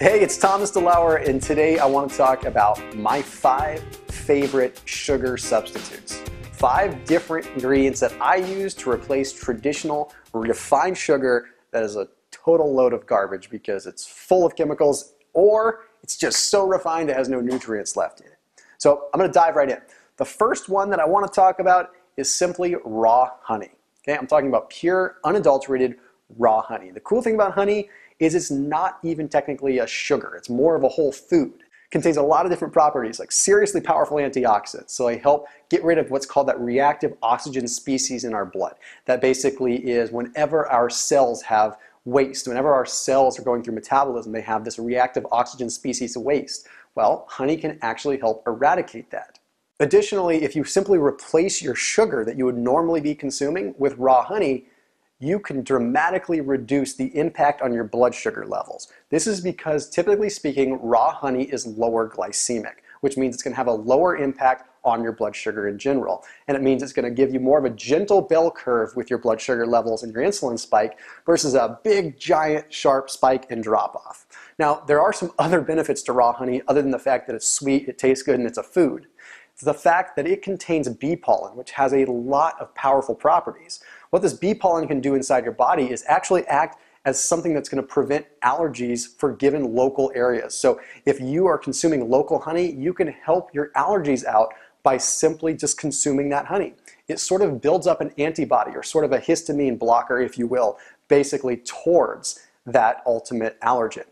Hey, it's Thomas DeLauer, and today I want to talk about my 5 favorite sugar substitutes. 5 different ingredients that I use to replace traditional refined sugar that is a total load of garbage because it's full of chemicals or it's just so refined it has no nutrients left in it. So I'm going to dive right in. The first one that I want to talk about is simply raw honey. Okay, I'm talking about pure, unadulterated raw honey. The cool thing about honey is it's not even technically a sugar. It's more of a whole food. It contains a lot of different properties, like seriously powerful antioxidants. So they help get rid of what's called that reactive oxygen species in our blood. That basically is whenever our cells have waste, whenever our cells are going through metabolism, they have this reactive oxygen species of waste. Well, honey can actually help eradicate that. Additionally, if you simply replace your sugar that you would normally be consuming with raw honey, you can dramatically reduce the impact on your blood sugar levels. This is because, typically speaking, raw honey is lower glycemic, which means it's going to have a lower impact on your blood sugar in general. And it means it's going to give you more of a gentle bell curve with your blood sugar levels and your insulin spike versus a big, giant, sharp spike and drop off. Now, there are some other benefits to raw honey other than the fact that it's sweet, it tastes good, and it's a food. It's the fact that it contains bee pollen, which has a lot of powerful properties. What this bee pollen can do inside your body is actually act as something that's going to prevent allergies for given local areas. So if you are consuming local honey, you can help your allergies out by simply just consuming that honey. It sort of builds up an antibody, or sort of a histamine blocker, if you will, basically towards that ultimate allergen.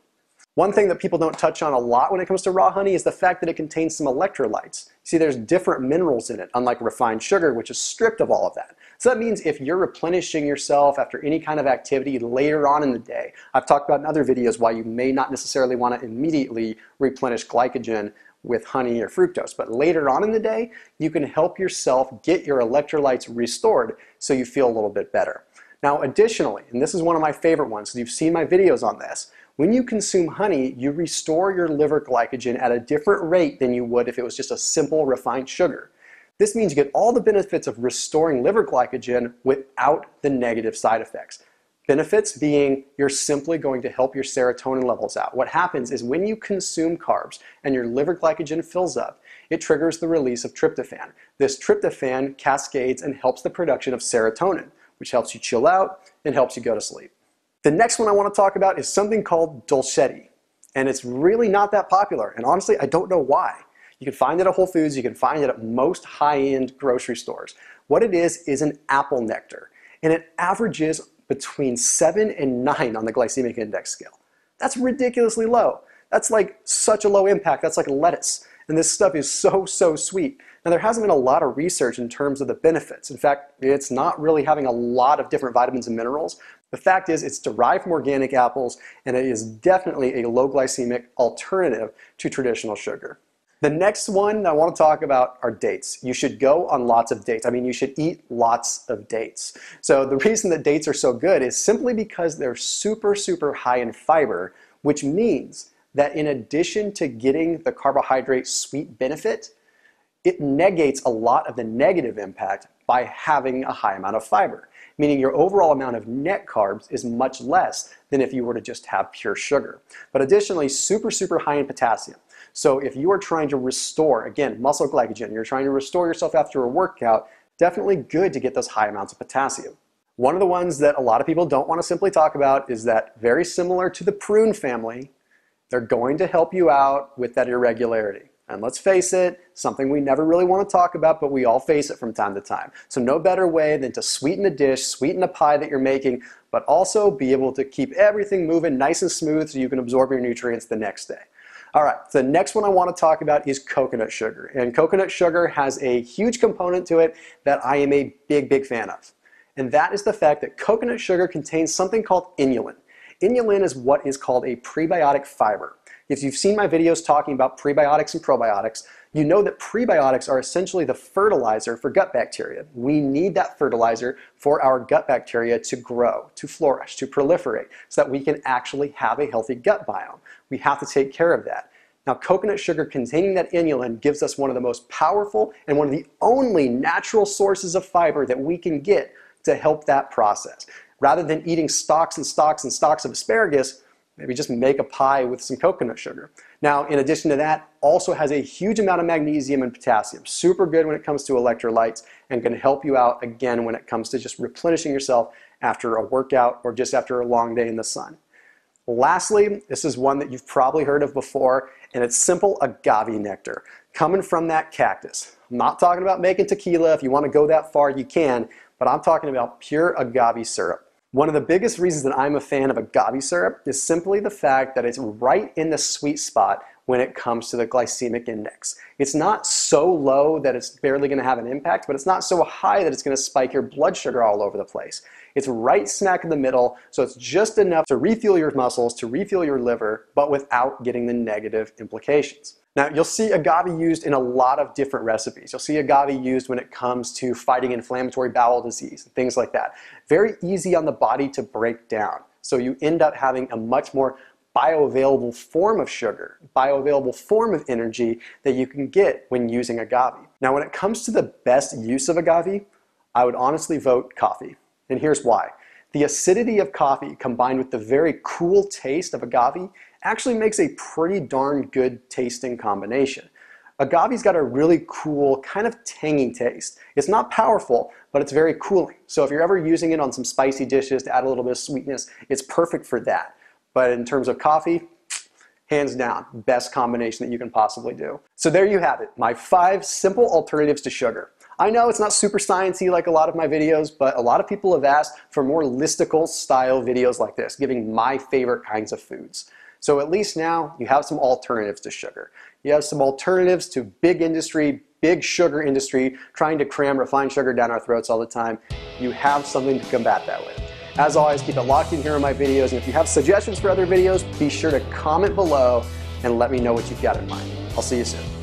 One thing that people don't touch on a lot when it comes to raw honey is the fact that it contains some electrolytes. See, there's different minerals in it, unlike refined sugar, which is stripped of all of that. So that means if you're replenishing yourself after any kind of activity later on in the day, I've talked about in other videos why you may not necessarily want to immediately replenish glycogen with honey or fructose, but later on in the day, you can help yourself get your electrolytes restored so you feel a little bit better. Now, additionally, and this is one of my favorite ones, because you've seen my videos on this, when you consume honey, you restore your liver glycogen at a different rate than you would if it was just a simple refined sugar. This means you get all the benefits of restoring liver glycogen without the negative side effects. Benefits being you're simply going to help your serotonin levels out. What happens is when you consume carbs and your liver glycogen fills up, it triggers the release of tryptophan. This tryptophan cascades and helps the production of serotonin, which helps you chill out and helps you go to sleep. The next one I want to talk about is something called Dolcetti, and it's really not that popular, and honestly, I don't know why. You can find it at Whole Foods, you can find it at most high-end grocery stores. What it is an apple nectar, and it averages between 7 and 9 on the glycemic index scale. That's ridiculously low. That's like such a low impact, that's like lettuce, and this stuff is so sweet. Now, there hasn't been a lot of research in terms of the benefits. In fact, it's not really having a lot of different vitamins and minerals. The fact is it's derived from organic apples, and it is definitely a low glycemic alternative to traditional sugar. The next one I want to talk about are dates. You should go on lots of dates. I mean, you should eat lots of dates. So the reason that dates are so good is simply because they're super high in fiber, which means that in addition to getting the carbohydrate sweet benefit, it negates a lot of the negative impact by having a high amount of fiber, meaning your overall amount of net carbs is much less than if you were to just have pure sugar. But additionally, super high in potassium. So if you are trying to restore, again, muscle glycogen, you're trying to restore yourself after a workout, definitely good to get those high amounts of potassium. One of the ones that a lot of people don't want to simply talk about is that, very similar to the prune family, they're going to help you out with that irregularity. And let's face it, something we never really want to talk about, but we all face it from time to time. So no better way than to sweeten a dish, sweeten a pie that you're making, but also be able to keep everything moving nice and smooth so you can absorb your nutrients the next day. All right, so the next one I want to talk about is coconut sugar. And coconut sugar has a huge component to it that I am a big fan of. And that is the fact that coconut sugar contains something called inulin. Inulin is what is called a prebiotic fiber. If you've seen my videos talking about prebiotics and probiotics, you know that prebiotics are essentially the fertilizer for gut bacteria. We need that fertilizer for our gut bacteria to grow, to flourish, to proliferate, so that we can actually have a healthy gut biome. We have to take care of that. Now, coconut sugar containing that inulin gives us one of the most powerful and one of the only natural sources of fiber that we can get to help that process. Rather than eating stalks and stalks and stalks of asparagus, Maybe just make a pie with some coconut sugar. Now, in addition to that, also has a huge amount of magnesium and potassium. Super good when it comes to electrolytes and can help you out again when it comes to just replenishing yourself after a workout or just after a long day in the sun. Lastly, this is one that you've probably heard of before, and it's simple agave nectar coming from that cactus. I'm not talking about making tequila. If you want to go that far, you can, but I'm talking about pure agave syrup. One of the biggest reasons that I'm a fan of agave syrup is simply the fact that it's right in the sweet spot when it comes to the glycemic index. It's not so low that it's barely going to have an impact, but it's not so high that it's going to spike your blood sugar all over the place. It's right smack in the middle, so it's just enough to refuel your muscles, to refuel your liver, but without getting the negative implications. Now, you'll see agave used in a lot of different recipes. You'll see agave used when it comes to fighting inflammatory bowel disease and things like that. Very easy on the body to break down. So you end up having a much more bioavailable form of sugar, bioavailable form of energy that you can get when using agave. Now, when it comes to the best use of agave, I would honestly vote coffee. And here's why. The acidity of coffee combined with the very cool taste of agave actually makes a pretty darn good tasting combination. Agave's got a really cool, kind of tangy taste. It's not powerful, but it's very cooling. So if you're ever using it on some spicy dishes to add a little bit of sweetness, it's perfect for that. But in terms of coffee, hands down, best combination that you can possibly do. So there you have it, my 5 simple alternatives to sugar. I know it's not super sciencey like a lot of my videos, but a lot of people have asked for more listicle style videos like this, giving my favorite kinds of foods. So at least now you have some alternatives to sugar. You have some alternatives to big industry, big sugar industry, trying to cram refined sugar down our throats all the time. You have something to combat that with. As always, keep it locked in here on my videos, and if you have suggestions for other videos, be sure to comment below and let me know what you've got in mind. I'll see you soon.